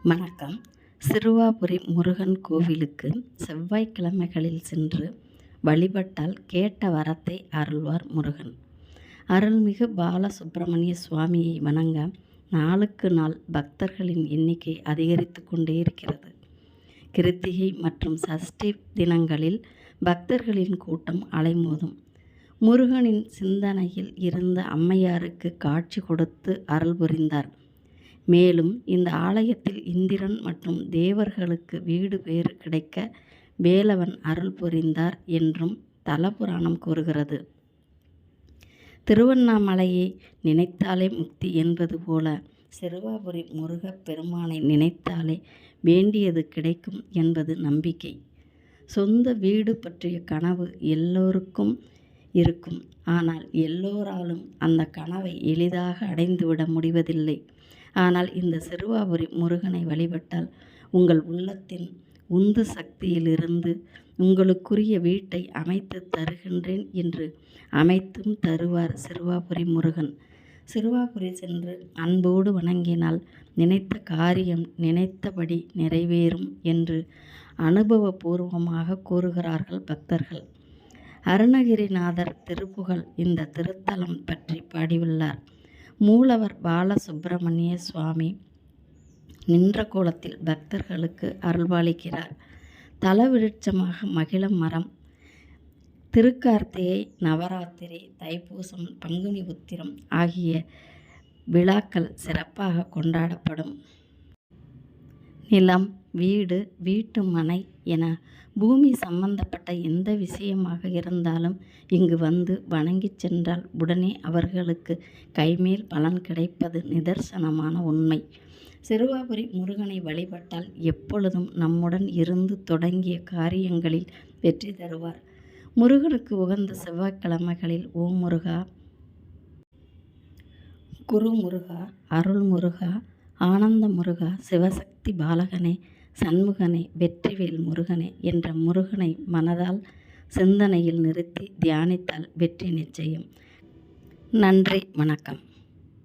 வணக்கம். சிறுவாபுரி முருகன் கோவிலுக்கு செவ்வாய்க்கிழமைகளில் சென்று வழிபட்டால் கேட்ட வரத்தை அருள்வார் முருகன். அருள்மிகு பாலசுப்பிரமணிய சுவாமியை வணங்க நாளுக்கு நாள் பக்தர்களின் எண்ணிக்கை அதிகரித்து கொண்டே இருக்கிறது. கிருத்திகை மற்றும் சஷ்டி தினங்களில் பக்தர்களின் கூட்டம் அலைமோதும். முருகனின் சிந்தனையில் இருந்த அம்மையாருக்கு காட்சி கொடுத்து அருள் புரிந்தார். மேலும் இந்த ஆலயத்தில் இந்திரன் மற்றும் தேவர்களுக்கு வீடு பேறு கிடைக்க வேலவன் அருள் புரிந்தார் என்றும் தலபுராணம் கூறுகிறது. திருவண்ணாமலையை நினைத்தாலே முக்தி என்பது போல சிறுவாபுரி முருகப் பெருமானை நினைத்தாலே வேண்டியது கிடைக்கும் என்பது நம்பிக்கை. சொந்த வீடு பற்றிய கனவு எல்லோருக்கும் இருக்கும். ஆனால் எல்லோராலும் அந்த கனவை எளிதாக அடைந்துவிட முடிவதில்லை. ஆனால் இந்த சிறுவாபுரி முருகனை வழிபட்டால் உங்கள் உள்ளத்தின் உந்து சக்தியிலிருந்து உங்களுக்குரிய வீட்டை அமைத்து தருகின்றேன் என்று அமைத்தும் தருவார் சிறுவாபுரி முருகன். சிறுவாபுரி சென்று அன்போடு வணங்கினால் நினைத்த காரியம் நினைத்தபடி நிறைவேறும் என்று அனுபவபூர்வமாக கூறுகிறார்கள் பக்தர்கள். அருணகிரிநாதர் திருப்புகழ் இந்த திருத்தலம் பற்றி பாடியுள்ளார். மூலவர் பாலசுப்பிரமணிய சுவாமி நின்ற கோலத்தில் பக்தர்களுக்கு அருள்பாலிக்கிறார். தலவிருட்சமாக மகிழ மரம். திருக்கார்த்திகை, நவராத்திரி, தைப்பூசம், பங்குனி உத்திரம் ஆகிய விழாக்கள் சிறப்பாக கொண்டாடப்படும். நிலம், வீடு, வீட்டு மனை என பூமி சம்பந்தப்பட்ட எந்த விஷயமாக இருந்தாலும் இங்கு வந்து வணங்கி சென்றால் உடனே அவர்களுக்கு கைமேல் பலன் கிடைப்பது நிதர்சனமான உண்மை. சிறுவாபுரி முருகனை வழிபட்டால் எப்பொழுதும் நம்முடன் இருந்து தொடங்கிய காரியங்களில் வெற்றி தருவார். முருகனுக்கு உகந்த செவ்வாய்க்கிழமைகளில் ஓம் முருகா, குரு முருகா, அருள் முருகா, ஆனந்த முருகா, சிவசக்தி பாலகனே, சண்முகனே, வெற்றிவேல் முருகனே என்ற முருகனை மனதால் சிந்தனையில் நிறுத்தி தியானித்தால் வெற்றி நிச்சயம். நன்றி, வணக்கம்.